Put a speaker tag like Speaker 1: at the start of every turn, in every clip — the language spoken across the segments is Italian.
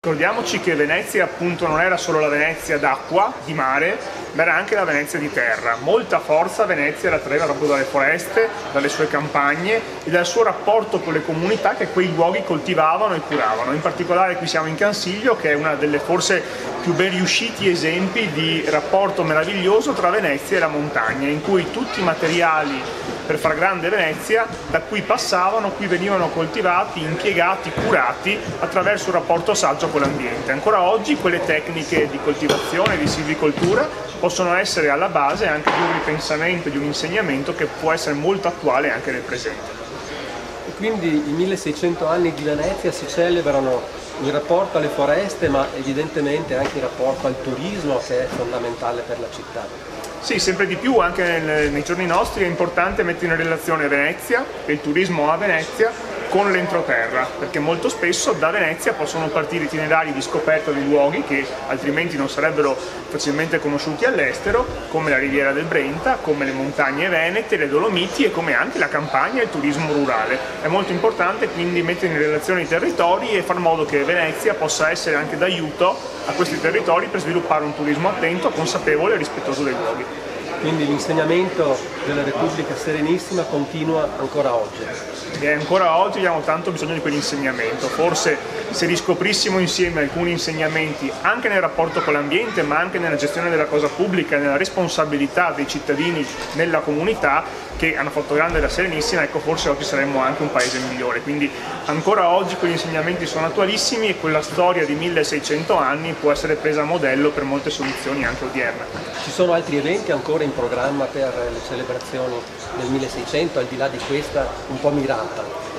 Speaker 1: Ricordiamoci che Venezia appunto non era solo la Venezia d'acqua, di mare, ma era anche la Venezia di terra. Molta forza Venezia la traeva proprio dalle foreste, dalle sue campagne e dal suo rapporto con le comunità che quei luoghi coltivavano e curavano. In particolare qui siamo in Cansiglio, che è una delle forse più ben riusciti esempi di rapporto meraviglioso tra Venezia e la montagna, in cui tutti i materiali per far grande Venezia da qui passavano, qui venivano coltivati, impiegati, curati attraverso un rapporto saggio con l'ambiente. Ancora oggi quelle tecniche di coltivazione, di silvicoltura possono essere alla base anche di un ripensamento, di un insegnamento che può essere molto attuale anche nel presente.
Speaker 2: E quindi i 1600 anni di Venezia si celebrano in rapporto alle foreste, ma evidentemente anche in rapporto al turismo, che è fondamentale per la città.
Speaker 1: Sì, sempre di più, anche nei giorni nostri è importante mettere in relazione Venezia e il turismo a Venezia con l'entroterra, perché molto spesso da Venezia possono partire itinerari di scoperta di luoghi che altrimenti non sarebbero facilmente conosciuti all'estero, come la riviera del Brenta, come le montagne venete, le Dolomiti e come anche la campagna e il turismo rurale. È molto importante quindi mettere in relazione i territori e far modo che Venezia possa essere anche d'aiuto a questi territori per sviluppare un turismo attento, consapevole e rispettoso dei luoghi.
Speaker 2: Quindi l'insegnamento della Repubblica Serenissima continua ancora oggi.
Speaker 1: E ancora oggi abbiamo tanto bisogno di quell'insegnamento. Forse se riscoprissimo insieme alcuni insegnamenti anche nel rapporto con l'ambiente, ma anche nella gestione della cosa pubblica, nella responsabilità dei cittadini nella comunità che hanno fatto grande la Serenissima, ecco, forse oggi saremmo anche un paese migliore. Quindi ancora oggi quegli insegnamenti sono attualissimi e quella storia di 1600 anni può essere presa a modello per molte soluzioni anche odierne.
Speaker 2: Ci sono altri eventi ancora in programma per le celebrazioni del 1600, al di là di questa un po' mirata?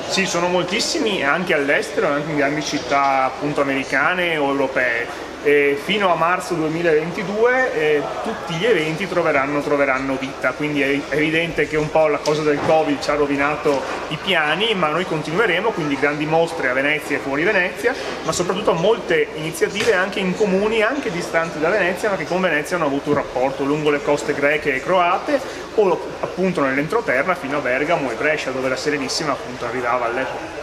Speaker 1: Sì, sono moltissimi anche all'estero, anche in grandi città appunto americane o europee. Fino a marzo 2022 tutti gli eventi troveranno vita, quindi è evidente che un po' la cosa del Covid ci ha rovinato i piani, ma noi continueremo, quindi grandi mostre a Venezia e fuori Venezia, ma soprattutto molte iniziative anche in comuni anche distanti da Venezia, ma che con Venezia hanno avuto un rapporto lungo le coste greche e croate o appunto nell'entroterra fino a Bergamo e Brescia, dove la Serenissima appunto arrivava all'epoca.